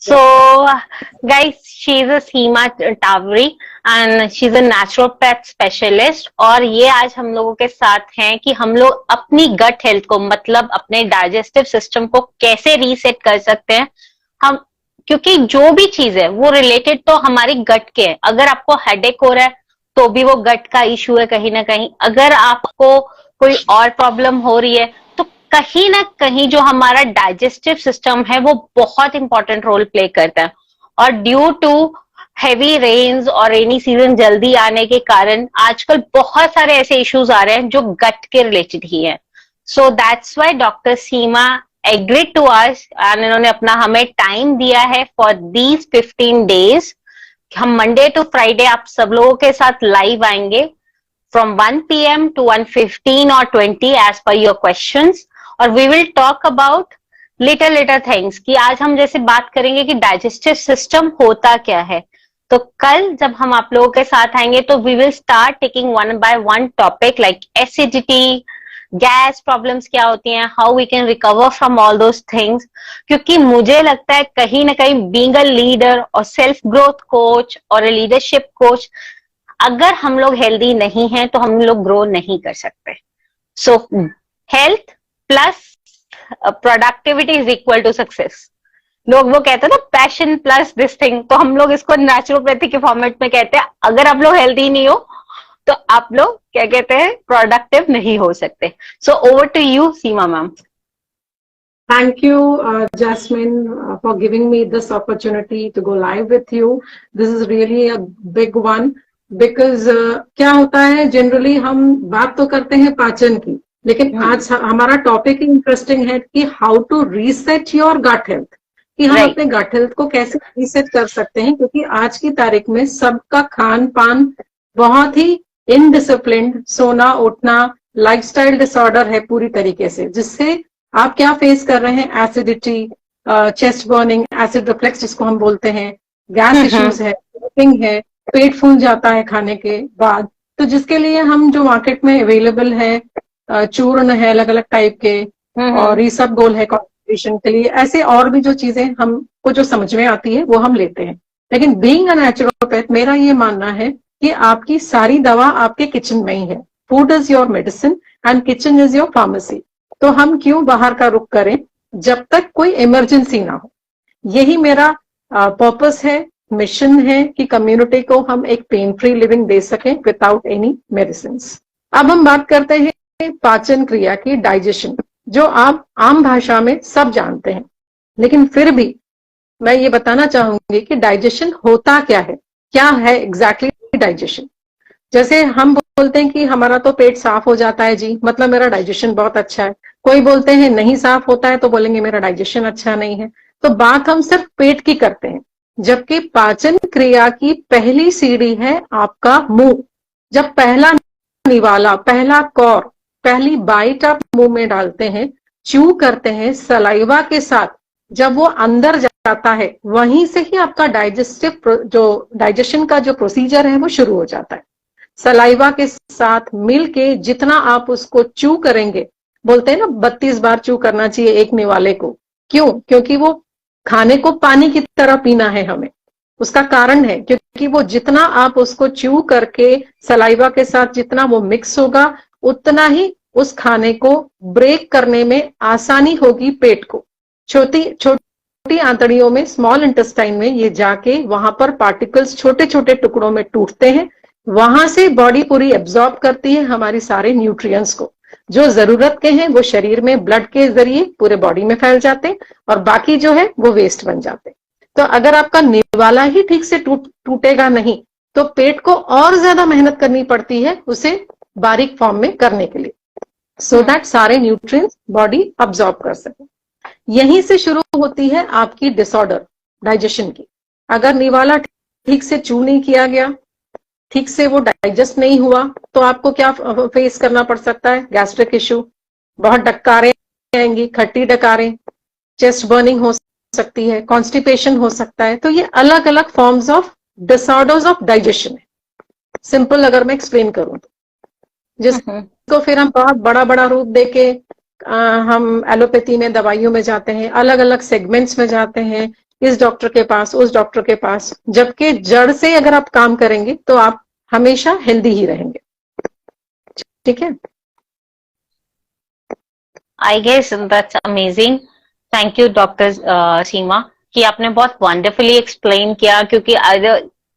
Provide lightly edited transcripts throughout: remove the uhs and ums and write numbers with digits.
So, guys, she's a Seema Tavri and she's a naturopath specialist. और ये आज हम लोगों के साथ हैं कि हम लोग अपनी गट हेल्थ को मतलब अपने डाइजेस्टिव सिस्टम को कैसे रीसेट कर सकते हैं हम, क्योंकि जो भी चीज है वो रिलेटेड तो हमारी गट के है। अगर आपको हेडेक हो रहा है तो भी वो गट का इशू है कहीं ना कहीं। अगर आपको कोई और प्रॉब्लम हो रही है तो कहीं ना कहीं जो हमारा डाइजेस्टिव सिस्टम है वो बहुत इंपॉर्टेंट रोल प्ले करता है। और ड्यू टू हेवी रेन्स और रेनी सीजन जल्दी आने के कारण आजकल बहुत सारे ऐसे इश्यूज आ रहे हैं जो गट के रिलेटेड ही है। So that's why doctor Seema agreed to us and इन्होंने अपना हमें टाइम दिया है फॉर दीज 15 days। हम मंडे टू फ्राइडे आप सब लोगों के साथ लाइव आएंगे from 1 p.m. to 1:15 or 20 as per your questions। और we will talk about little things कि आज हम जैसे बात करेंगे कि डाइजेस्टिव सिस्टम होता क्या है। तो कल जब हम आप लोगों के साथ आएंगे तो we will start taking one by one topic like acidity, gas problems क्या होती हैं, how we can recover from all those things. क्योंकि मुझे लगता है कहीं ना कहीं बीइंग अ लीडर और सेल्फ ग्रोथ कोच और लीडरशिप कोच, अगर हम लोग हेल्दी नहीं हैं तो हम लोग ग्रो नहीं कर सकते। So health plus productivity is equal to success. लोग वो कहते हैं ना पैशन प्लस दिस थिंग, तो हम लोग इसको नेचुरोपैथी के फॉर्मेट में कहते हैं अगर आप लोग हेल्दी नहीं हो तो आप लोग क्या कहते हैं प्रोडक्टिव नहीं हो सकते। So over to you Seema ma'am. Thank you, Jasmine, for giving me this opportunity to go live with you. This is really a big one because क्या होता है जनरली हम बात तो करते हैं पाचन की, लेकिन आज हमारा टॉपिक इंटरेस्टिंग है कि how to reset your gut health, कि हम अपने गट हेल्थ को कैसे रीसेट कर सकते हैं। क्योंकि आज की तारीख में सबका खान पान बहुत ही इनडिसिप्लिन्ड, सोना उठना, लाइफस्टाइल डिसऑर्डर है पूरी तरीके से, जिससे आप क्या फेस कर रहे हैं, acidity, chest burning, acid reflex जिसको हम बोलते हैं, गैस इश्यूज है, ब्लोटिंग है, पेट फूल जाता है खाने के बाद। तो जिसके लिए हम जो मार्केट में अवेलेबल है, चूर्ण है अलग अलग टाइप के, और ये सब गोल है कॉन्स्टिपेशन के लिए, ऐसे और भी जो चीजें हमको जो समझ में आती है वो हम लेते हैं। लेकिन बीइंग अ नेचुरोपैथ मेरा ये मानना है कि आपकी सारी दवा आपके किचन में ही है। Food is your medicine and kitchen is your pharmacy. तो हम क्यों बाहर का रुख करें जब तक कोई इमरजेंसी ना हो। यही मेरा पर्पस है, मिशन है कि कम्युनिटी को हम एक पेन फ्री लिविंग दे सकें विदाउट एनी मेडिसिन। अब हम बात करते हैं पाचन क्रिया की, डाइजेशन, जो आप आम भाषा में सब जानते हैं, लेकिन फिर भी मैं ये बताना चाहूंगी कि डाइजेशन होता क्या है एग्जैक्टली डाइजेशन। जैसे हम बोलते हैं कि हमारा तो पेट साफ हो जाता है जी, मतलब मेरा डाइजेशन बहुत अच्छा है। कोई बोलते हैं नहीं साफ होता है तो बोलेंगे मेरा डाइजेशन अच्छा नहीं है। तो बात हम सिर्फ पेट की करते हैं, जबकि पाचन क्रिया की पहली सीढ़ी है आपका मुंह। जब पहला निवाला, पहला कौर, पहली बाइट आप मुंह में डालते हैं, च्यू करते हैं सलाइवा के साथ, जब वो अंदर जाता है वहीं से ही आपका डाइजेशन का जो प्रोसीजर है वो शुरू हो जाता है। सलाइवा के साथ मिलके जितना आप उसको च्यू करेंगे, बोलते हैं ना 32 बार च्यू करना चाहिए एक निवाले को। क्यों? क्योंकि वो खाने को पानी की तरह पीना है हमें। उसका कारण है क्योंकि वो जितना आप उसको च्यू करके सलाइवा के साथ जितना वो मिक्स होगा, उतना ही उस खाने को ब्रेक करने में आसानी होगी पेट को। छोटी आंतड़ियों में, स्मॉल इंटेस्टाइन में ये जाके वहां पर पार्टिकल्स छोटे छोटे टुकड़ों में टूटते हैं। वहां से बॉडी पूरी एब्जॉर्ब करती है हमारी सारे न्यूट्रिएंट्स को, जो जरूरत के हैं वो शरीर में ब्लड के जरिए पूरे बॉडी में फैल जाते हैं, और बाकी जो है वो वेस्ट बन जाते हैं। तो अगर आपका निवाला ही ठीक से टूटेगा नहीं तो पेट को और ज्यादा मेहनत करनी पड़ती है उसे बारीक फॉर्म में करने के लिए, सो दैट सारे न्यूट्रिएंट्स बॉडी अब्सॉर्ब कर सके। यहीं से शुरू होती है आपकी डिसऑर्डर डाइजेशन की। अगर निवाला ठीक से च्यू नहीं किया गया, ठीक से वो डाइजेस्ट नहीं हुआ, तो आपको क्या फेस करना पड़ सकता है? गैस्ट्रिक इश्यू, बहुत डकारें आएंगी, खट्टी डकारें, चेस्ट बर्निंग हो सकती है, कॉन्स्टिपेशन हो सकता है। तो ये अलग अलग forms of disorders of digestion है, सिंपल अगर मैं एक्सप्लेन करूं तो। जिसको फिर हम बहुत बड़ा बड़ा रूप देके हम एलोपैथी में दवाइयों में जाते हैं, अलग अलग सेगमेंट्स में जाते हैं, इस डॉक्टर के पास, उस डॉक्टर के पास, जबकि जड़ से अगर आप काम करेंगे तो आप हमेशा हेल्दी ही रहेंगे। ठीक है। I guess that's amazing. Thank you doctor Seema कि आपने बहुत वंडरफुली एक्सप्लेन किया, क्योंकि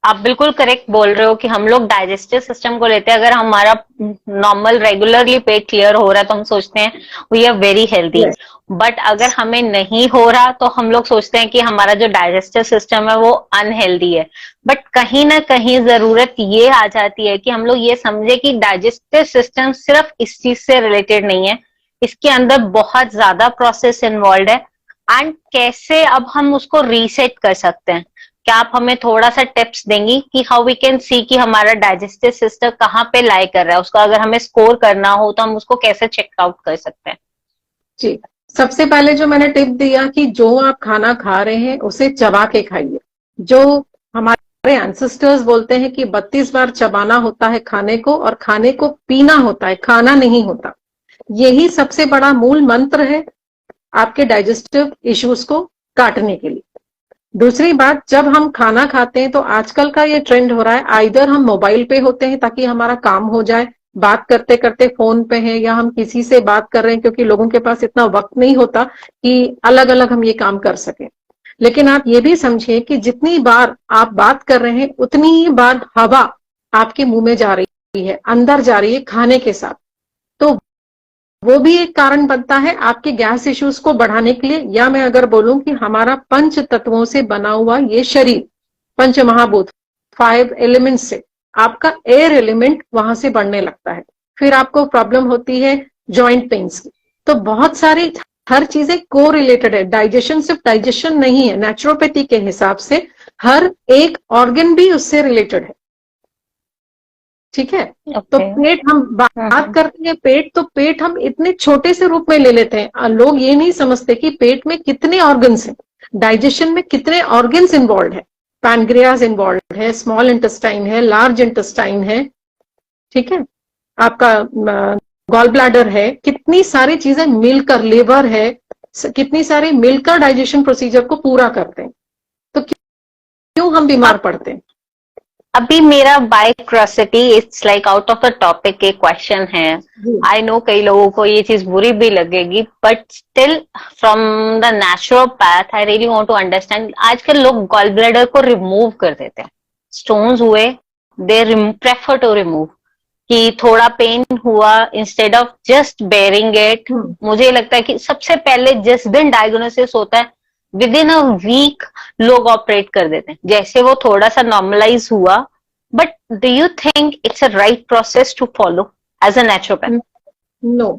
आप बिल्कुल करेक्ट बोल रहे हो कि हम लोग डाइजेस्टिव सिस्टम को लेते हैं, अगर हमारा नॉर्मल रेगुलरली पेट क्लियर हो रहा है तो हम सोचते हैं we are very healthy. Yes. But अगर हमें नहीं हो रहा तो हम लोग सोचते हैं कि हमारा जो डाइजेस्टिव सिस्टम है वो अनहेल्दी है। बट कहीं ना कहीं जरूरत ये आ जाती है कि हम लोग ये समझे कि डाइजेस्टिव सिस्टम सिर्फ इस चीज से रिलेटेड नहीं है, इसके अंदर बहुत ज्यादा प्रोसेस इन्वॉल्व है। एंड कैसे अब हम उसको रीसेट कर सकते हैं? क्या आप हमें थोड़ा सा टिप्स देंगी कि हाउ वी कैन सी कि हमारा डाइजेस्टिव सिस्टम कहाँ पे लाई कर रहा है, उसका अगर हमें स्कोर करना हो तो हम उसको कैसे चेकआउट कर सकते हैं? जी, सबसे पहले जो मैंने टिप दिया कि जो आप खाना खा रहे हैं उसे चबा के खाइए। जो हमारे एंसेस्टर्स बोलते हैं कि 32 बार चबाना होता है खाने को, और खाने को पीना होता है, खाना नहीं होता। यही सबसे बड़ा मूल मंत्र है आपके डाइजेस्टिव इश्यूज को काटने के लिए। दूसरी बात, जब हम खाना खाते हैं तो आजकल का ये ट्रेंड हो रहा है, आइदर हम मोबाइल पे होते हैं ताकि हमारा काम हो जाए, बात करते करते फोन पे है, या हम किसी से बात कर रहे हैं क्योंकि लोगों के पास इतना वक्त नहीं होता कि अलग अलग हम ये काम कर सकें। लेकिन आप ये भी समझिए कि जितनी बार आप बात कर रहे हैं उतनी ही बार हवा आपके मुंह में जा रही है, अंदर जा रही है खाने के साथ। तो वो भी एक कारण बनता है आपके गैस इश्यूज को बढ़ाने के लिए। या मैं अगर बोलूं कि हमारा पंच तत्वों से बना हुआ ये शरीर, पंच महाभूत, 5 एलिमेंट्स से आपका एयर एलिमेंट वहां से बढ़ने लगता है, फिर आपको प्रॉब्लम होती है जॉइंट पेन्स की। तो बहुत सारी हर चीजें को रिलेटेड है। डाइजेशन सिर्फ डाइजेशन नहीं है, नेचुरोपैथी के हिसाब से हर एक ऑर्गन भी उससे रिलेटेड है। ठीक है। तो ओके। पेट, हम बात करते हैं पेट, तो पेट हम इतने छोटे से रूप में ले लेते हैं, लोग ये नहीं समझते कि पेट में कितने ऑर्गन्स हैं, डाइजेशन में कितने ऑर्गन्स इन्वॉल्व है। पैनक्रियाज इन्वॉल्व है, स्मॉल इंटेस्टाइन है, लार्ज इंटेस्टाइन है, ठीक है, आपका गॉल ब्लैडर है, कितनी सारी चीजें मिलकर, लिवर है, कितनी सारी मिलकर डाइजेशन प्रोसीजर को पूरा करते हैं। तो क्यों हम बीमार पड़ते हैं? अभी मेरा by curiosity, it's like out of the topic एक क्वेश्चन है। आई नो कई लोगों को ये चीज बुरी भी लगेगी, but still from the naturopath I really want to understand. आजकल लोग गॉल ब्लैडर को रिमूव कर देते हैं, स्टोन्स हुए, दे प्रेफर टू रिमूव, कि थोड़ा पेन हुआ, instead of just bearing it. मुझे लगता है कि सबसे पहले जिस दिन डायग्नोसिस होता है विद इन अ वीक लोग ऑपरेट कर देते हैं, जैसे वो थोड़ा सा नॉर्मलाइज हुआ। But do you think it's a right process to follow as a naturopath? No,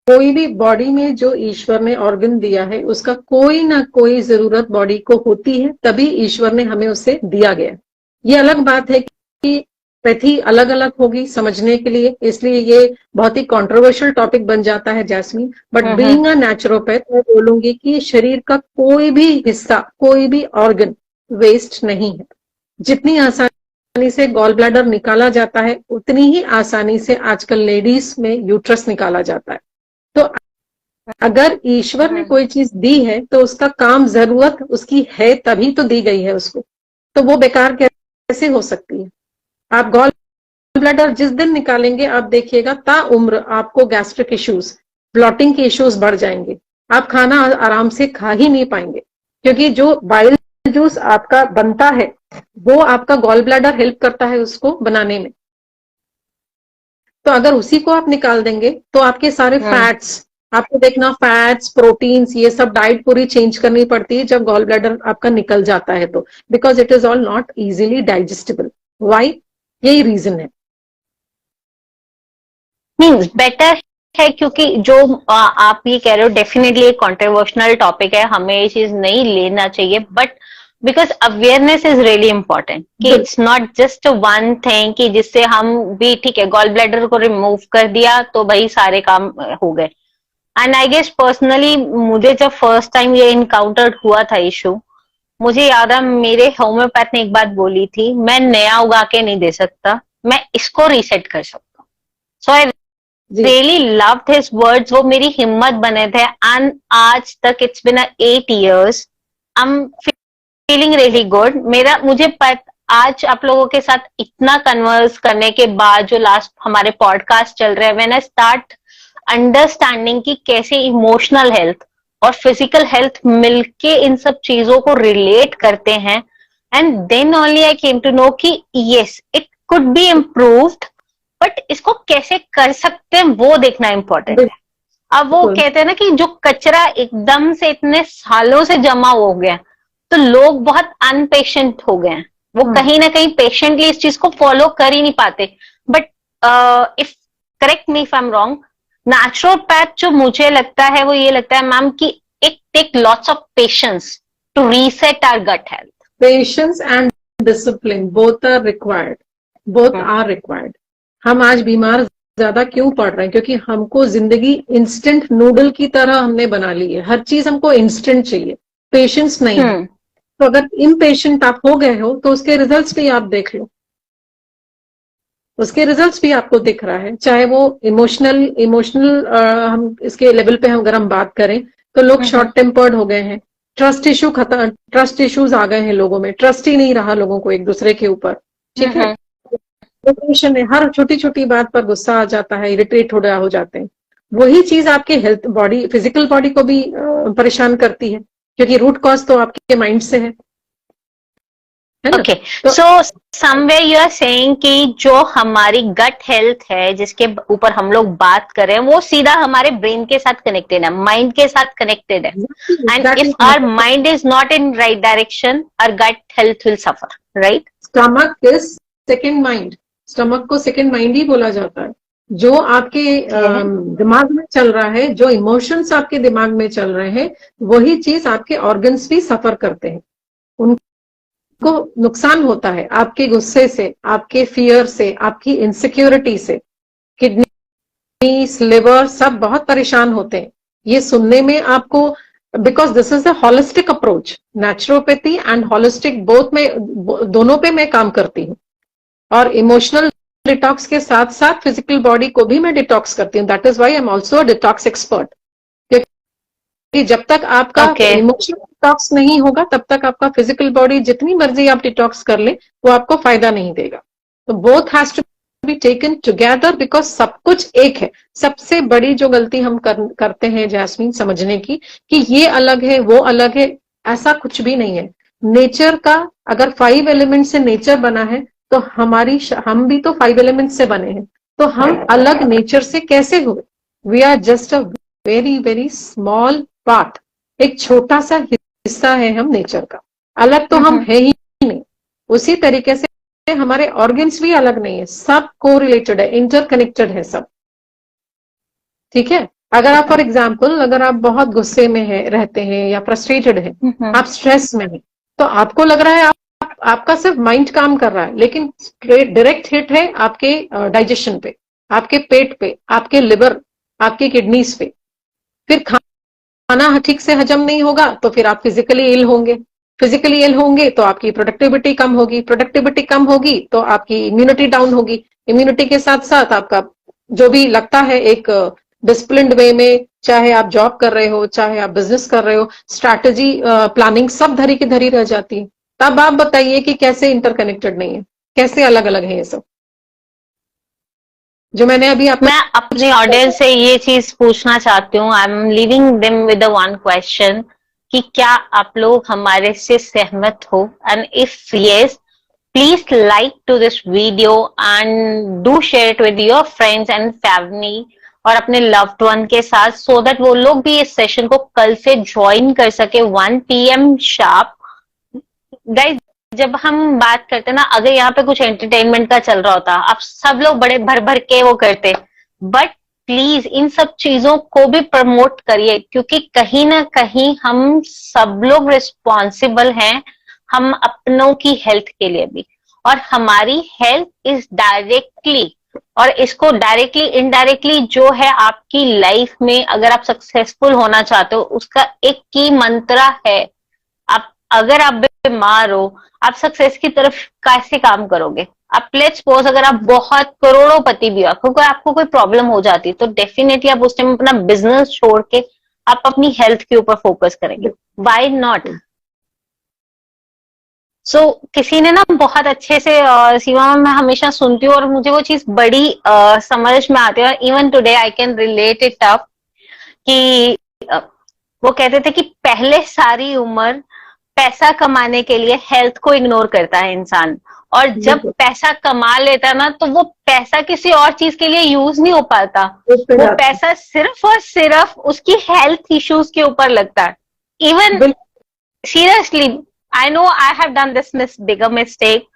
कोई भी बॉडी में जो ईश्वर ने ऑर्गन दिया है उसका कोई ना कोई जरूरत बॉडी को होती है, तभी ईश्वर ने हमें उसे दिया गया। ये अलग बात है कि पैथी अलग अलग होगी समझने के लिए, इसलिए ये बहुत ही कंट्रोवर्शियल टॉपिक बन जाता है jasmine. But being a naturopath मैं बोलूंगी कि शरीर का कोई भी हिस्सा, कोई भी ऑर्गन वेस्ट नहीं है। जितनी आसानी से गॉल ब्लैडर निकाला जाता है उतनी ही आसानी से आजकल लेडीज में यूट्रस निकाला जाता है। तो अगर ईश्वर ने कोई चीज दी है तो उसका काम, जरूरत उसकी है तभी तो दी गई है उसको, तो वो बेकार कैसे हो सकती है? आप गॉल ब्लैडर जिस दिन निकालेंगे आप देखिएगा ता उम्र आपको गैस्ट्रिक इश्यूज, ब्लॉटिंग के इश्यूज बढ़ जाएंगे, आप खाना आराम से खा ही नहीं पाएंगे, क्योंकि जो बाइल जूस आपका बनता है वो आपका गॉल ब्लैडर हेल्प करता है उसको बनाने में। तो अगर उसी को आप निकाल देंगे तो आपके सारे फैट्स, आपको देखना फैट्स, प्रोटीन्स, ये सब डाइट पूरी चेंज करनी पड़ती है जब गॉल ब्लैडर आपका निकल जाता है तो, because it is all not easily digestible. Why? यही रीजन है। मीन्स बेटर है, क्योंकि जो आप ये कह रहे हो डेफिनेटली एक कॉन्ट्रोवर्शियल टॉपिक है, हमें ये चीज नहीं लेना चाहिए, but because awareness is really important कि it's not just one thing कि जिससे हम भी ठीक है गॉल ब्लैडर को रिमूव कर दिया तो भाई सारे काम हो गए। एंड आई गेस पर्सनली मुझे जब फर्स्ट टाइम ये इनकाउंटर हुआ था इशू, मुझे याद है मेरे होम्योपैथ ने एक बात बोली थी, मैं नया उगा के नहीं दे सकता, मैं इसको रीसेट कर सकता हूँ। So I really loved his words, वो मेरी हिम्मत बने थे। एंड आज तक it's been 8 years, I am feeling really good. आज आप लोगों के साथ इतना कन्वर्स करने के बाद जो लास्ट हमारे पॉडकास्ट चल रहे हैं, व्हेन आई स्टार्ट अंडरस्टैंडिंग कि कैसे इमोशनल हेल्थ और फिजिकल हेल्थ मिलके इन सब चीजों को रिलेट करते हैं, and then only I came to know कि yes it could be improved, but इसको कैसे कर सकते हैं वो देखना इम्पोर्टेंट है। अब वो बिल्कुल। कहते हैं ना कि जो कचरा एकदम से इतने सालों से जमा हो गया, तो लोग बहुत अनपेशेंट हो गए हैं, वो कहीं ना कहीं पेशेंटली इस चीज को फॉलो कर ही नहीं पाते। But if correct me if I am wrong, naturopath जो मुझे लगता है वो ये लगता है मैम कि it take lots of patience to reset our gut health. Patience and discipline both are required, both are required. हम आज बीमार ज्यादा क्यों पड़ रहे हैं? क्योंकि हमको जिंदगी इंस्टेंट नूडल की तरह हमने बना ली है, हर चीज हमको इंस्टेंट चाहिए, पेशेंस नहीं है। तो अगर इम्पेशेंट आप हो गए हो तो उसके रिजल्ट्स भी आप देख लो, उसके रिजल्ट्स भी आपको दिख रहा है। चाहे वो इमोशनल इमोशनल हम इसके लेवल पे हम अगर हम बात करें तो लोग शॉर्ट टेम्पर्ड हो गए हैं, ट्रस्ट इश्यूज आ गए हैं लोगों में, ट्रस्ट ही नहीं रहा लोगों को एक दूसरे के ऊपर। ठीक है, डिप्रेशन है, हर छोटी छोटी बात पर गुस्सा आ जाता है, इरिटेट हो जाते हैं। वही चीज आपके हेल्थ बॉडी फिजिकल बॉडी को भी परेशान करती है, क्योंकि रूट कॉज तो आपके माइंड से है ना? Okay, so somewhere you are saying कि जो हमारी गट हेल्थ है जिसके ऊपर हम लोग बात कर रहे हैं वो सीधा हमारे ब्रेन के साथ कनेक्टेड है, माइंड के साथ कनेक्टेड है, and if our mind is not in right direction our gut health will suffer, right? Stomach is second mind, stomach को सेकेंड माइंड ही बोला जाता है। जो आपके दिमाग में चल रहा है, जो इमोशंस आपके दिमाग में चल रहे हैं, वही चीज आपके ऑर्गन्स भी सफर करते हैं, उनको नुकसान होता है आपके गुस्से से, आपके फियर से, आपकी इनसिक्योरिटी से। किडनी, लिवर सब बहुत परेशान होते हैं। ये सुनने में आपको, because this is a holistic approach, naturopathy and holistic both में, दोनों पे मैं काम करती हूँ। और इमोशनल डिटॉक्स के साथ साथ फिजिकल बॉडी को भी मैं डिटॉक्स करती हूँ। That is why I am also detox expert. क्योंकि जब तक आपका इमोशनल डिटॉक्स नहीं होगा तब तक आपका फिजिकल बॉडी जितनी मर्जी आप डिटॉक्स कर ले वो आपको फायदा नहीं देगा। तो both has to be taken together, because सब कुछ एक है। सबसे बड़ी जो गलती हम करते हैं जैस्मीन, समझने की कि ये अलग है वो अलग है, ऐसा कुछ भी नहीं है। नेचर का अगर 5 एलिमेंट से नेचर बना है तो हम भी तो 5 एलिमेंट से बने हैं, तो हम अलग नेचर से कैसे हुए? We are just a very very small part, एक छोटा सा हिस्सा है हम नेचर का, अलग तो हम है ही नहीं। उसी तरीके से हमारे ऑर्गन्स भी अलग नहीं है, सब को रिलेटेड है, इंटरकनेक्टेड है सब। ठीक है, अगर आप फॉर एग्जाम्पल अगर आप बहुत गुस्से में रहते हैं या फ्रस्ट्रेटेड है, आप स्ट्रेस में है, तो आपको लग रहा है आपका सिर्फ माइंड काम कर रहा है, लेकिन डायरेक्ट हिट है आपके डाइजेशन पे, आपके पेट पे, आपके लिवर, आपके किडनीज पे। फिर खाना ठीक से हजम नहीं होगा तो फिर आप फिजिकली इल होंगे, फिजिकली इल होंगे तो आपकी प्रोडक्टिविटी कम होगी, प्रोडक्टिविटी कम होगी तो आपकी इम्यूनिटी डाउन होगी, इम्यूनिटी के साथ साथ आपका जो भी लगता है एक डिसिप्लिन्ड वे में, चाहे आप जॉब कर रहे हो, चाहे आप बिजनेस कर रहे हो, स्ट्रैटेजी प्लानिंग सब धरी की धरी रह जाती है। तब आप बताइए कि कैसे इंटरकनेक्टेड नहीं है, कैसे अलग अलग है ये सब जो मैंने अभी आपको। मैं अपने ऑडियंस से ये चीज पूछना चाहती हूँ, I am leaving them with one question कि क्या आप लोग हमारे से सहमत हो, and if yes please like to this video and do share it with your friends and family और अपने लव्ड वन के साथ, सो दैट वो लोग भी इस सेशन को कल से ज्वाइन कर सके 1 PM शार्प। गाइज, जब हम बात करते ना, अगर यहाँ पे कुछ एंटरटेनमेंट का चल रहा होता, आप सब लोग बड़े भर भर के वो करते, बट प्लीज इन सब चीजों को भी प्रमोट करिए, क्योंकि कहीं ना कहीं हम सब लोग रिस्पॉन्सिबल हैं हम अपनों की हेल्थ के लिए भी, और हमारी हेल्थ इज डायरेक्टली, और इसको डायरेक्टली इनडायरेक्टली जो है आपकी लाइफ में अगर आप सक्सेसफुल होना चाहते हो, उसका एक की मंत्र है, आप अगर आप बीमार हो आप सक्सेस की तरफ कैसे काम करोगे? आप लेट्स सपोज अगर आप बहुत करोड़ोंपति भी हो, आपको कोई प्रॉब्लम हो जाती तो डेफिनेटली आप उस टाइम अपना बिजनेस छोड़ के आप अपनी हेल्थ के ऊपर फोकस करेंगे। Why not? किसी ने ना बहुत अच्छे से सीमा में मैं हमेशा सुनती हूँ और मुझे वो चीज बड़ी समझ में आती है, और even today I can relate it up कि अ, वो कहते थे कि पहले सारी उम्र पैसा कमाने के लिए हेल्थ को इग्नोर करता है इंसान, और जब बिल्कुल। पैसा कमा लेता ना तो वो पैसा किसी और चीज के लिए यूज नहीं हो पाता, उस पे वो जाते पैसा सिर्फ और सिर्फ उसकी हेल्थ इश्यूज के ऊपर लगता है। हैं। इवन बिल्कुल। Seriously, I know I have done this bigger mistake.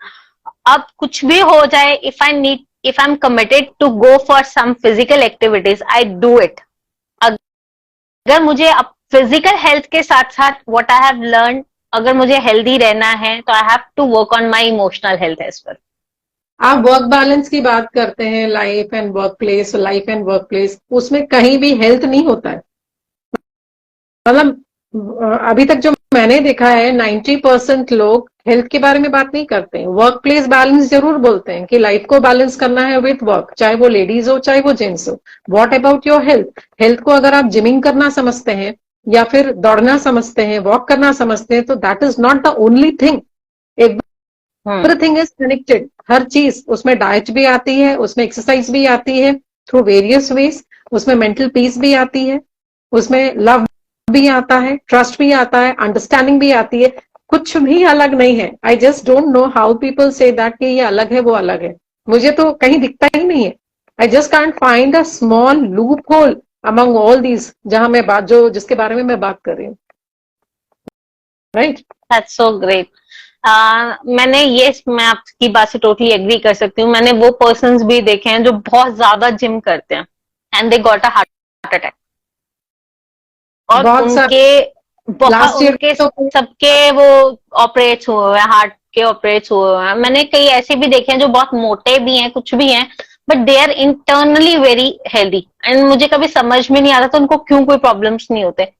अब कुछ भी हो जाए, if I am committed to go for some physical activities, I do it. अगर मुझे अब फिजिकल हेल्थ के साथ साथ व्हाट आई हैव लर्न, अगर मुझे हेल्दी रहना है तो I have to work on my emotional health as well. आप वर्क बैलेंस की बात करते हैं, लाइफ एंड वर्क प्लेस, उसमें कहीं भी हेल्थ नहीं होता है। मतलब अभी तक जो मैंने देखा है 90% लोग हेल्थ के बारे में बात नहीं करते हैं। वर्क प्लेस बैलेंस जरूर बोलते हैं कि लाइफ को बैलेंस करना है विथ वर्क, चाहे वो लेडीज हो चाहे वो जेंट्स हो। What about your health? Health को अगर आप जिमिंग करना समझते हैं या फिर दौड़ना समझते हैं, वॉक करना समझते हैं, तो that is not the only thing. Everything is connected. हर चीज उसमें, डाइट भी आती है, उसमें एक्सरसाइज भी आती है थ्रू वेरियस वेज, उसमें मेंटल पीस भी आती है, उसमें लव भी आता है, ट्रस्ट भी आता है, अंडरस्टैंडिंग भी आती है। कुछ भी अलग नहीं है। I just don't know how people say that कि ये अलग है वो अलग है। मुझे तो कहीं दिखता ही नहीं है। I just can't find a small loop hole among all these, जहां मैं बात, जो जिसके बारे में मैं बात कर रही हूँ। राइट। That's so great. मैं आपकी बात से टोटली एग्री कर सकती हूँ। मैंने वो पर्सन्स भी देखे हैं जो बहुत ज्यादा जिम करते हैं and they got a heart attack, और बहुत सारे उनके बहुत लास्ट ईयर उनके तो सबके वो ऑपरेट्स हुए हुए हैं, हार्ट के ऑपरेट्स हुए हुए हैं। मैंने कई ऐसे भी देखे हैं जो बहुत मोटे भी हैं, कुछ भी हैं, but they are internally very healthy, and मुझे कभी समझ में नहीं आता तो उनको क्यों कोई प्रॉब्लम्स नहीं होते।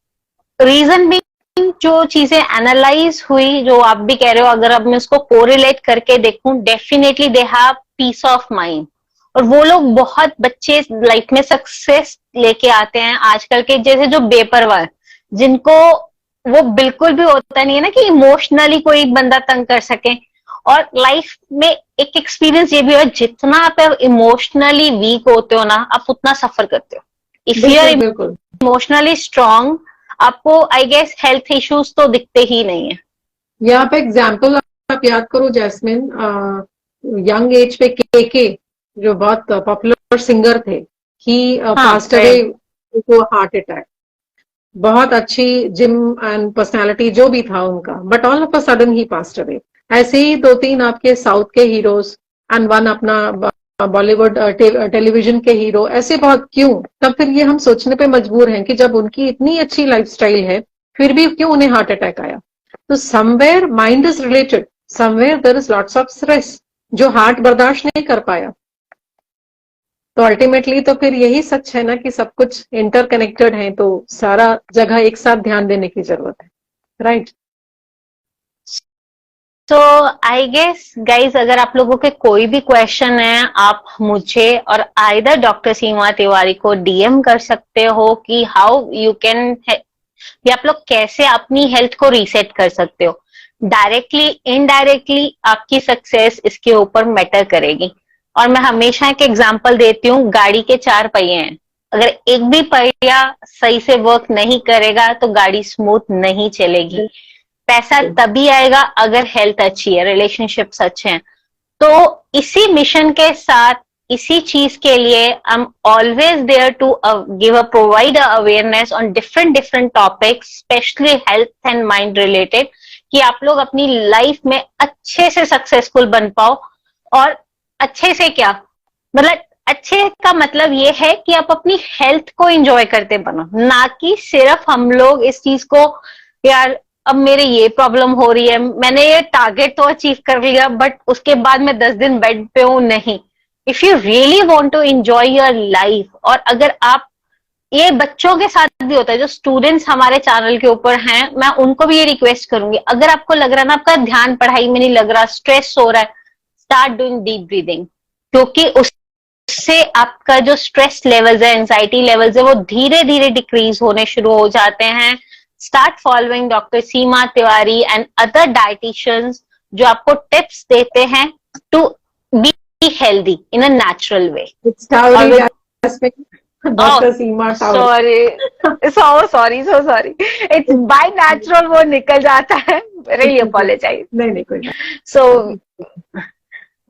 रीजन भी, जो चीजें एनालाइज हुई, जो आप भी कह रहे हो, अगर अब मैं उसको कोरिलेट करके देखूं, definitely they have piece of mind. और वो लोग, बहुत बच्चे लाइफ में सक्सेस लेके आते हैं आजकल के, जैसे जो बेपरवाह, जिनको वो बिल्कुल भी होता नहीं है ना कि इमोशनली कोई बंदा तंग कर सके। और लाइफ में एक एक्सपीरियंस ये भी है, जितना आप इमोशनली वीक होते हो ना, आप उतना सफर करते हो। इफ यू आर बिल्कुल बिल्कुल। इमोशनली स्ट्रांग, आपको आई गेस हेल्थ इश्यूज तो दिखते ही नहीं है। यहाँ पे एग्जाम्पल आप याद करो जैस्मिन, यंग एज पे के जो बहुत पॉपुलर सिंगर थे, ही हाँ, passed away right. To heart attack. बहुत अच्छी जिम एंड पर्सनालिटी जो भी था उनका, but all of a sudden ही पास्ट अवे। ऐसे ही दो तीन आपके साउथ के हीरोज एंड वन अपना बॉलीवुड टेलीविजन के हीरो, ऐसे बहुत क्यों? तब फिर ये हम सोचने पे मजबूर हैं कि जब उनकी इतनी अच्छी लाइफस्टाइल है, फिर भी क्यों उन्हें हार्ट अटैक आया? तो somewhere mind is related, somewhere there is lots of stress जो हार्ट बर्दाश्त नहीं कर पाया। तो अल्टीमेटली तो फिर यही सच है ना कि सब कुछ इंटरकनेक्टेड है, तो सारा जगह एक साथ ध्यान देने की जरूरत है। राइट। तो आई गेस गाइज, अगर आप लोगों के कोई भी क्वेश्चन है, आप मुझे और आइदर डॉक्टर सीमा तिवारी को डीएम कर सकते हो कि हाउ यू कैन, या आप लोग कैसे अपनी हेल्थ को रीसेट कर सकते हो। डायरेक्टली इनडायरेक्टली आपकी सक्सेस इसके ऊपर मैटर करेगी। और मैं हमेशा एक एग्जांपल देती हूँ, गाड़ी के चार पहिए हैं, अगर एक भी पहिया सही से वर्क नहीं करेगा तो गाड़ी स्मूथ नहीं चलेगी। पैसा तभी आएगा अगर हेल्थ अच्छी है, रिलेशनशिप्स अच्छे हैं। तो इसी मिशन के साथ, इसी चीज के लिए I am always there to give a provide awareness on different different topics, specially health and mind related, कि आप लोग अपनी लाइफ में अच्छे से सक्सेसफुल बन पाओ। और अच्छे से क्या मतलब, अच्छे का मतलब ये है कि आप अपनी हेल्थ को एंजॉय करते बनो, ना कि सिर्फ हम लोग इस चीज को, यार अब मेरे ये प्रॉब्लम हो रही है, मैंने ये टारगेट तो अचीव कर लिया, बट उसके बाद मैं 10 दिन बेड पे हूं, नहीं। If you really want to enjoy your life, और अगर आप, ये बच्चों के साथ भी होता है, जो स्टूडेंट्स हमारे चैनल के ऊपर हैं, मैं उनको भी ये रिक्वेस्ट करूंगी, अगर आपको लग रहा है ना आपका ध्यान पढ़ाई में नहीं लग रहा, स्ट्रेस हो रहा है, स्टार्ट डूइंग डीप ब्रीदिंग। क्योंकि उससे आपका जो स्ट्रेस लेवल्स है, एंजाइटी लेवल्स है, वो धीरे धीरे डिक्रीज होने शुरू हो जाते हैं। Start following doctor Seema Tiwari and other dieticians जो आपको टिप्स देते हैं to be healthy in a natural way. It's Tauri, Always- Jasmine. Dr. Seema Tauri. so sorry. It's by natural वो निकल जाता है. Really apologize. नहीं कोई बात. So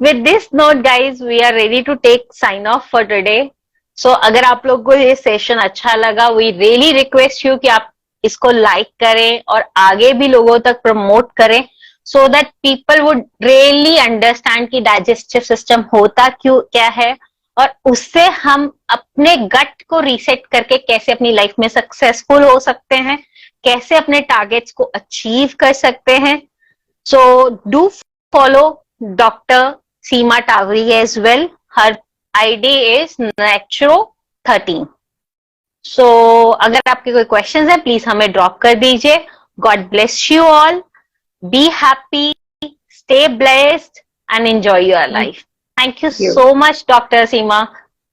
with this note guys, we are ready to take sign off for today. So अगर आप लोग को ये सेशन अच्छा लगा, we really request you कि आप इसको लाइक करें और आगे भी लोगों तक प्रमोट करें, so that people would really understand कि डाइजेस्टिव सिस्टम होता क्या है, और उससे हम अपने गट को रीसेट करके कैसे अपनी लाइफ में सक्सेसफुल हो सकते हैं, कैसे अपने टारगेट्स को अचीव कर सकते हैं. So do follow doctor Seema Tawari as well. Her ID is Naturo13. So अगर आपके कोई क्वेश्चंस हैं प्लीज हमें ड्रॉप कर दीजिए. God bless you all. Be happy, stay blessed, and enjoy your life. Thank you so much, Dr. Seema,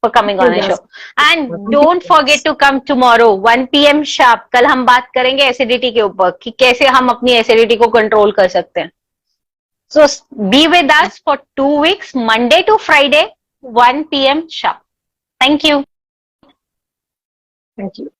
for coming on the show. And don't forget to come tomorrow, 1 PM sharp. कल हम बात करेंगे acidity के ऊपर कि कैसे हम अपनी एसिडिटी को कंट्रोल कर सकते हैं. So be with us for 2 weeks, Monday to Friday, 1 PM sharp. Thank you. Thank you.